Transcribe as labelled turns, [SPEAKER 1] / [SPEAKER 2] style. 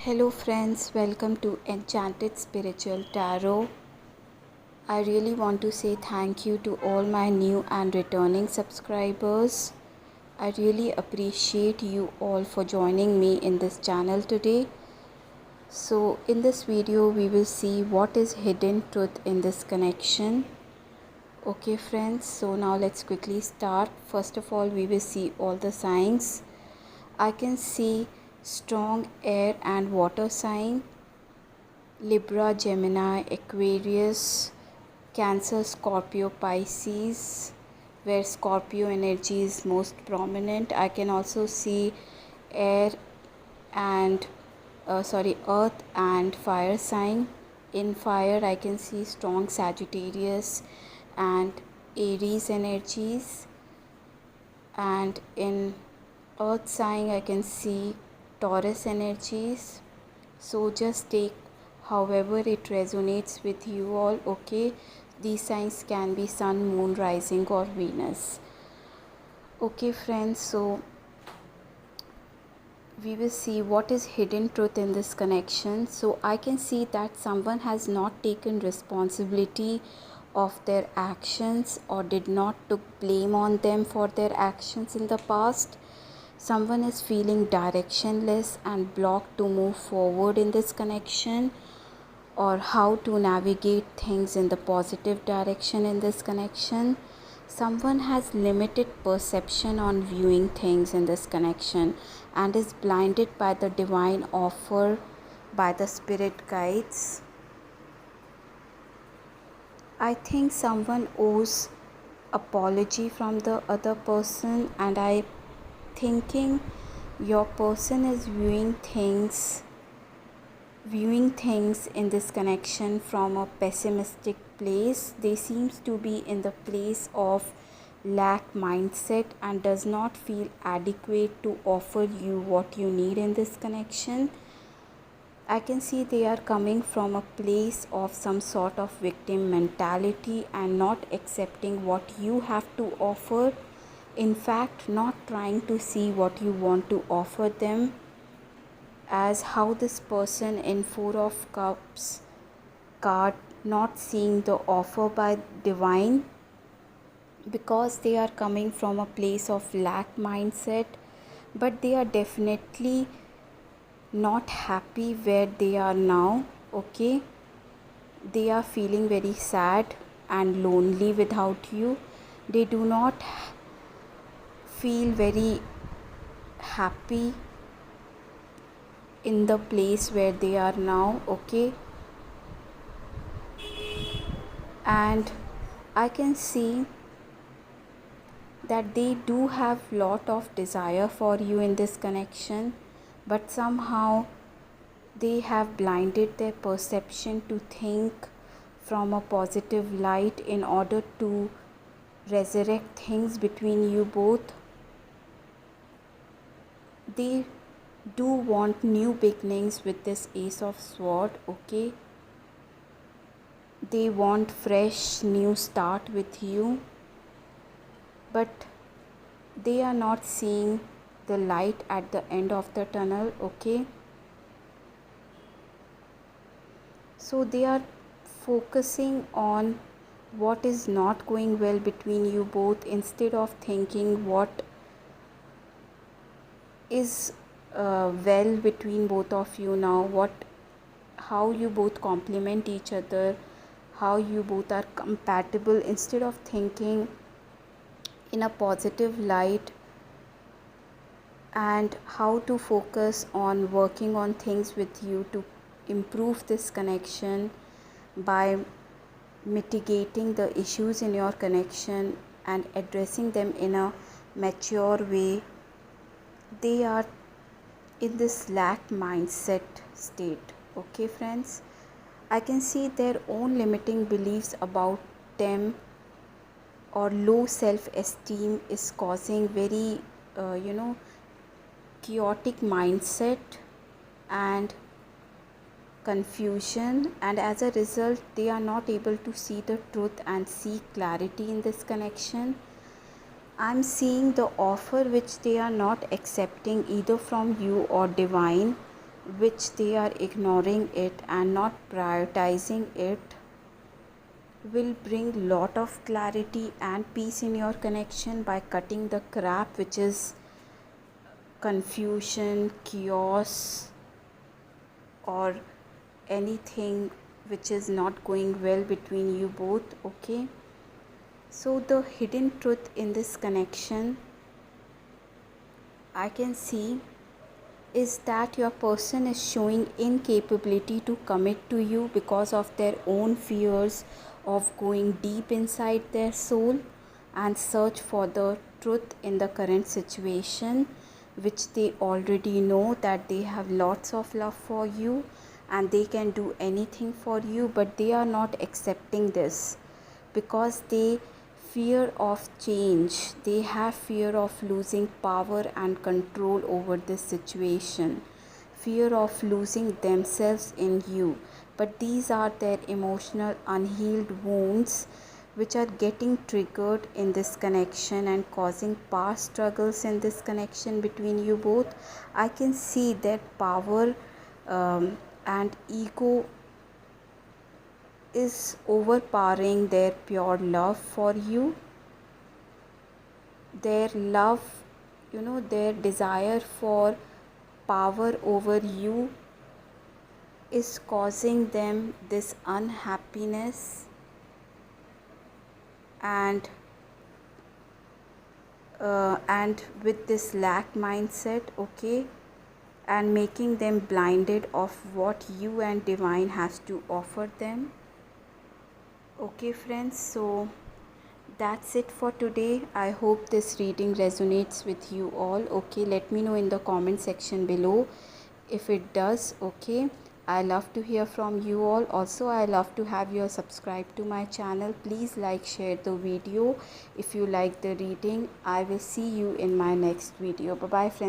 [SPEAKER 1] Hello, friends, welcome to Enchanted Spiritual Tarot. I really want to say thank you to all my new and returning subscribers. I really appreciate you all for joining me in this channel today. So, in this video, we will see what is hidden truth in this connection. Okay, friends, so now let's quickly start. First of all, we will see all the signs. I can see strong air and water sign, Libra, Gemini, Aquarius, Cancer, Scorpio, Pisces, where Scorpio energy is most prominent. I can also see air and earth and fire sign. In fire I can see strong Sagittarius and Aries energies, and in earth sign I can see Taurus energies. So just take however it resonates with you all. Okay, these signs can be sun, moon, rising or Venus. Okay, friends, so we will see what is hidden truth in this connection. So I can see that someone has not taken responsibility of their actions or did not took blame on them for their actions in the past. Someone is feeling directionless and blocked to move forward in this connection, or how to navigate things in the positive direction in this connection. Someone has limited perception on viewing things in this connection and is blinded by the divine offer by the spirit guides. I think someone owes apology from the other person, and I thinking your person is viewing things in this connection from a pessimistic place. They seems to be in the place of lack mindset and does not feel adequate to offer you what you need in this connection. I can see they are coming from a place of some sort of victim mentality and not accepting what you have to offer. In fact, not trying to see what you want to offer them, as how this person in Four of Cups card not seeing the offer by divine, because they are coming from a place of lack mindset, but they are definitely not happy where they are now. Okay, they are feeling very sad and lonely without you. They do not feel very happy in the place where they are now. Okay, and I can see that they do have lot of desire for you in this connection, but somehow they have blinded their perception to think from a positive light in order to resurrect things between you both. They do want new beginnings with this Ace of Swords. Okay, they want fresh new start with you, but they are not seeing the light at the end of the tunnel. Okay, so they are focusing on what is not going well between you both instead of thinking what is well between both of you now, how you both complement each other, how you both are compatible, instead of thinking in a positive light, and how to focus on working on things with you to improve this connection by mitigating the issues in your connection and addressing them in a mature way. They are in this lack mindset state. Okay, friends, I can see their own limiting beliefs about them or low self-esteem is causing very chaotic mindset and confusion, and as a result they are not able to see the truth and see clarity in this connection. I'm seeing the offer which they are not accepting either from you or divine, which they are ignoring it and not prioritizing it, will bring lot of clarity and peace in your connection by cutting the crap which is confusion, chaos, or anything which is not going well between you both. Okay, so the hidden truth in this connection I can see is that your person is showing incapability to commit to you because of their own fears of going deep inside their soul and search for the truth in the current situation, which they already know that they have lots of love for you and they can do anything for you, but they are not accepting this because they fear of change. They have fear of losing power and control over this situation, fear of losing themselves in you. But these are their emotional unhealed wounds which are getting triggered in this connection and causing past struggles in this connection between you both. I can see that power and ego is overpowering their pure love for you. Their love, their desire for power over you is causing them this unhappiness and with this lack mindset. Okay, and making them blinded of what you and divine has to offer them. Okay friends, so that's it for today. I hope this reading resonates with you all. Okay, let me know in the comment section below if it does. Okay, I love to hear from you all. Also, I love to have you subscribe to my channel. Please like, share the video if you like the reading. I will see you in my next video. Bye bye friends.